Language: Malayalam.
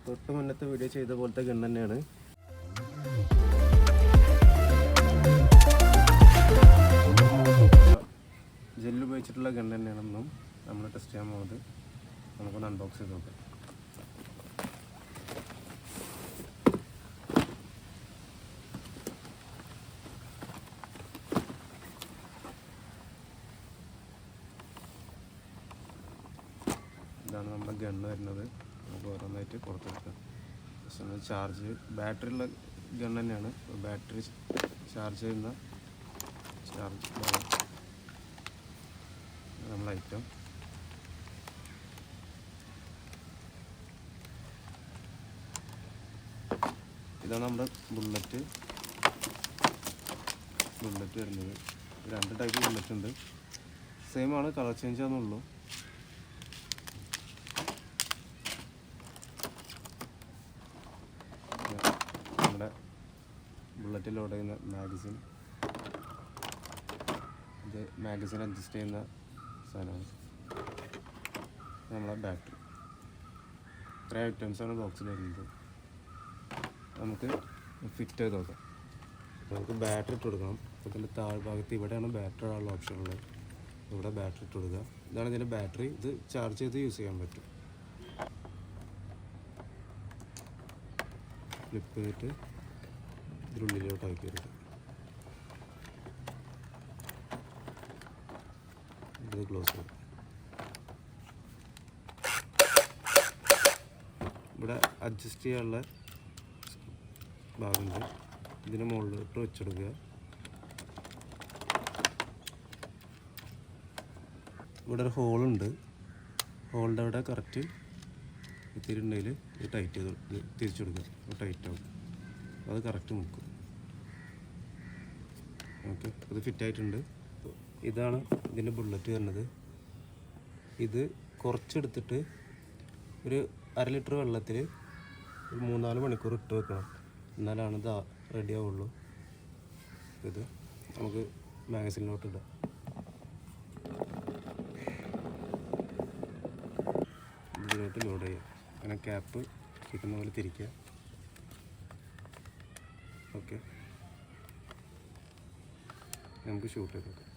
തൊട്ട് മുന്നത്തെ വീഡിയോ ചെയ്ത പോലത്തെ ഗൺ തന്നെയാണ്. ജെല്ല് ഉപയോഗിച്ചിട്ടുള്ള ഗൺ തന്നെയാണെന്നും നമ്മൾ ടെസ്റ്റ് ചെയ്യാൻ പോകുന്നത്. നമുക്കൊന്ന് അൺബോക്സ് ചെയ്ത് നോക്കാം. ഇതാണ് നമ്മുടെ ഗണ്ണ് വരുന്നത്. നമുക്ക് ഓരോന്നായിട്ട് പുറത്തെടുക്കാം. ജസ്റ്റ് ചാർജ് ബാറ്ററി ഉള്ള ഗൺ തന്നെയാണ്. ബാറ്ററി ചാർജ് ചെയ്യുന്ന നമ്മളെ ഐറ്റം. ഇതാണ് നമ്മുടെ ബുള്ളറ്റ് വരുന്നത്. 2 ടൈപ്പ് ബുള്ളറ്റ് ഉണ്ട്. സെയിം ആണ്, കളർ ചേഞ്ച് ആണെന്നുള്ളൂ. നമ്മുടെ ബുള്ളറ്റ് ലോഡ് ചെയ്യുന്ന മാഗസിൻ, ഇത് മാഗസിൻ അഡ്ജസ്റ്റ് ചെയ്യുന്ന സാധനമാണ്. നമ്മളെ ബാറ്ററി. ഇത്രയും ഐറ്റംസാണ് ബോക്സിൽ വരുന്നത്. നമുക്ക് ഫിറ്റ് ചെയ്ത് നോക്കാം. നമുക്ക് ബാറ്ററി ഇട്ട് കൊടുക്കണം. അപ്പോൾ ഇതിൻ്റെ താഴ്ഭാഗത്ത് ഇവിടെയാണ് ബാറ്ററി ഉള്ള ഓപ്ഷൻ ഉള്ളത്. ഇവിടെ ബാറ്ററി ഇട്ട് കൊടുക്കുക. ഇതാണ് ഇതിൻ്റെ ബാറ്ററി. ഇത് ചാർജ് ചെയ്ത് യൂസ് ചെയ്യാൻ പറ്റും. ഫ്ലിപ്പ് ചെയ്തിട്ട് ഇതിനുള്ളിലോട്ട് ആക്കി എടുക്കുക. ഇത് ക്ലോസ് ചെയ്യും. ഇവിടെ അഡ്ജസ്റ്റ് ചെയ്യാനുള്ള ഭാഗമുണ്ട്. ഇതിന് മുകളിലോട്ട് വെച്ചെടുക്കുക. ഇവിടെ ഒരു ഹോളുണ്ട്. ഹോളിൻ്റെ അവിടെ കറക്റ്റ് എത്തിയിട്ടുണ്ടെങ്കിൽ ഇത് ടൈറ്റ് ചെയ്ത് തിരിച്ചു കൊടുക്കുക. ടൈറ്റ് ആവും. അത് കറക്റ്റ് നിൽക്കും. ഓക്കെ, അത് ഫിറ്റായിട്ടുണ്ട്. ഇതാണ് ഇതിൻ്റെ ബുള്ളറ്റ് വരുന്നത്. ഇത് കുറച്ചെടുത്തിട്ട് ഒരു 1/2 ലിറ്റർ വെള്ളത്തിൽ ഒരു 3-4 മണിക്കൂർ ഇട്ട് വെക്കണം. എന്നാലാണ് ഇത് റെഡി ആവുള്ളൂ. ഇത് നമുക്ക് മാഗസിനിലോട്ട് ഇടാം. ഇതിലോട്ട് ലോഡ് ചെയ്യാം. അങ്ങനെ ക്യാപ്പ് കിട്ടുന്ന പോലെ തിരിക്കുക. ഓക്കെ, നമുക്ക് ഷൂട്ട് ചെയ്ത് നോക്കാം.